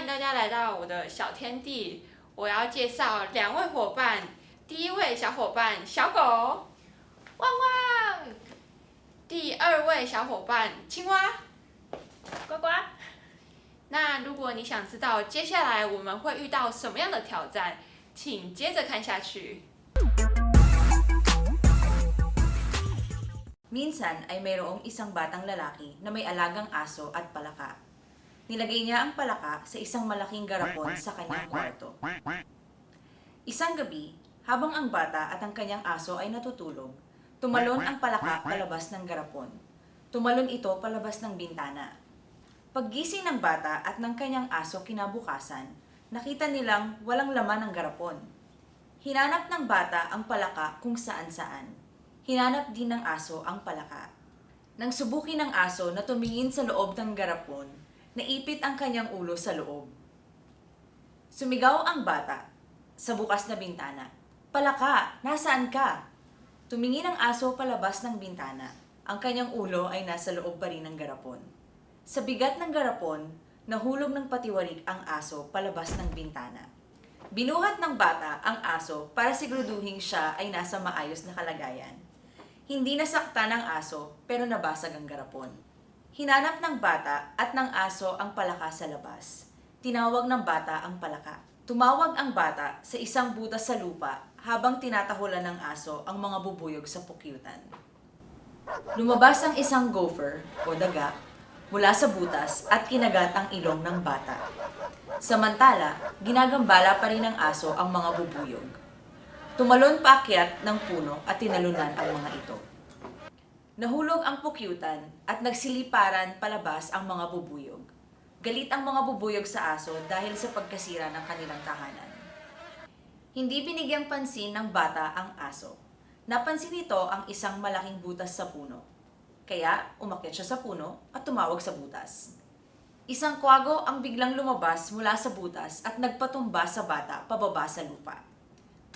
迎大家来到我的小天地。我要介绍2位伙伴。第一位小伙伴小狗，汪汪；第2位小伙伴青蛙，呱呱。那如果你想知道接下来我们会遇到什么样的挑战，请接着看下去。Minsan ay mayroong isang batang lalaki na may alagang aso at palaka. Nilagay niya ang palaka sa isang malaking garapon sa kanyang kwarto. Isang gabi, habang ang bata at ang kanyang aso ay natutulog, tumalon ang palaka palabas ng garapon. Tumalon ito palabas ng bintana. Paggising ng bata at ng kanyang aso kinabukasan, nakita nilang walang laman ang garapon. Hinanap ng bata ang palaka kung saan-saan. Hinanap din ng aso ang palaka. Nang subukin ng aso na tumingin sa loob ng garapon, naipit ang kanyang ulo sa loob. Sumigaw ang bata sa bukas na bintana, "Palaka, nasaan ka?" Tumingin ang aso palabas ng bintana. Ang kanyang ulo ay nasa loob pa rin ng garapon. Sa bigat ng garapon, nahulog ng patiwarik ang aso palabas ng bintana. Binuhat ng bata ang aso para siguraduhin siya ay nasa maayos na kalagayan. Hindi nasaktan ng aso pero nabasag ang garapon. Hinanap ng bata at ng aso ang palaka sa labas. Tinawag ng bata ang palaka. Tumawag ang bata sa isang butas sa lupa habang tinatahulan ng aso ang mga bubuyog sa pukyutan. Lumabas ang isang gopher o daga mula sa butas at kinagat ang ilong ng bata. Samantala, ginagambala pa rin ng aso ang mga bubuyog. Tumalon paakyat ng puno at tinalunan ang mga ito. Nahulog ang pukyutan at nagsiliparan palabas ang mga bubuyog. Galit ang mga bubuyog sa aso dahil sa pagkasira ng kanilang tahanan. Hindi binigyang pansin ng bata ang aso. Napansin nito ang isang malaking butas sa puno. Kaya umakyat siya sa puno at tumawag sa butas. Isang kwago ang biglang lumabas mula sa butas at nagpatumba sa bata pababa sa lupa.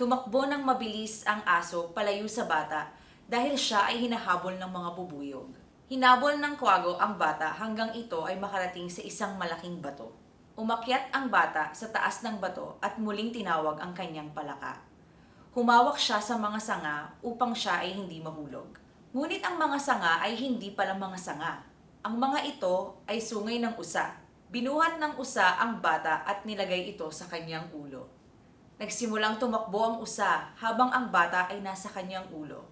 Tumakbo ng mabilis ang aso palayo sa bata dahil siya ay hinahabol ng mga bubuyog. Hinabol ng kwago ang bata hanggang ito ay makarating sa isang malaking bato. Umakyat ang bata sa taas ng bato at muling tinawag ang kanyang palaka. Humawak siya sa mga sanga upang siya ay hindi mahulog. Ngunit ang mga sanga ay hindi pala mga sanga. Ang mga ito ay sungay ng usa. Binuhat ng usa ang bata at nilagay ito sa kanyang ulo. Nagsimulang tumakbo ang usa habang ang bata ay nasa kanyang ulo.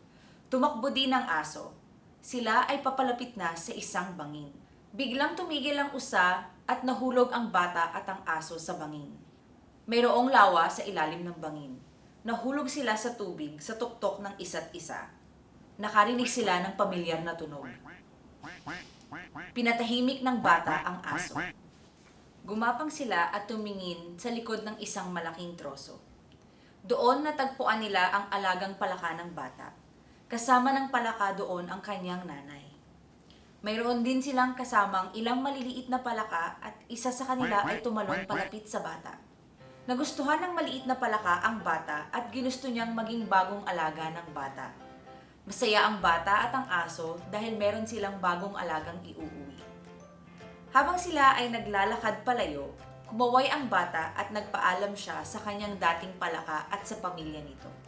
Tumakbo din ang aso. Sila ay papalapit na sa isang bangin. Biglang tumigil ang usa at nahulog ang bata at ang aso sa bangin. Mayroong lawa sa ilalim ng bangin. Nahulog sila sa tubig sa tuktok ng isa't isa. Nakarinig sila ng pamilyar na tunog. Pinatahimik ng bata ang aso. Gumapang sila at tumingin sa likod ng isang malaking troso. Doon natagpuan nila ang alagang palaka ng bata. Kasama ng palaka doon ang kanyang nanay. Mayroon din silang kasamang ilang maliliit na palaka at isa sa kanila ay tumalon palapit sa bata. Nagustuhan ng maliit na palaka ang bata at ginusto niyang maging bagong alaga ng bata. Masaya ang bata at ang aso dahil meron silang bagong alagang iuuwi. Habang sila ay naglalakad palayo, kumaway ang bata at nagpaalam siya sa kanyang dating palaka at sa pamilya nito.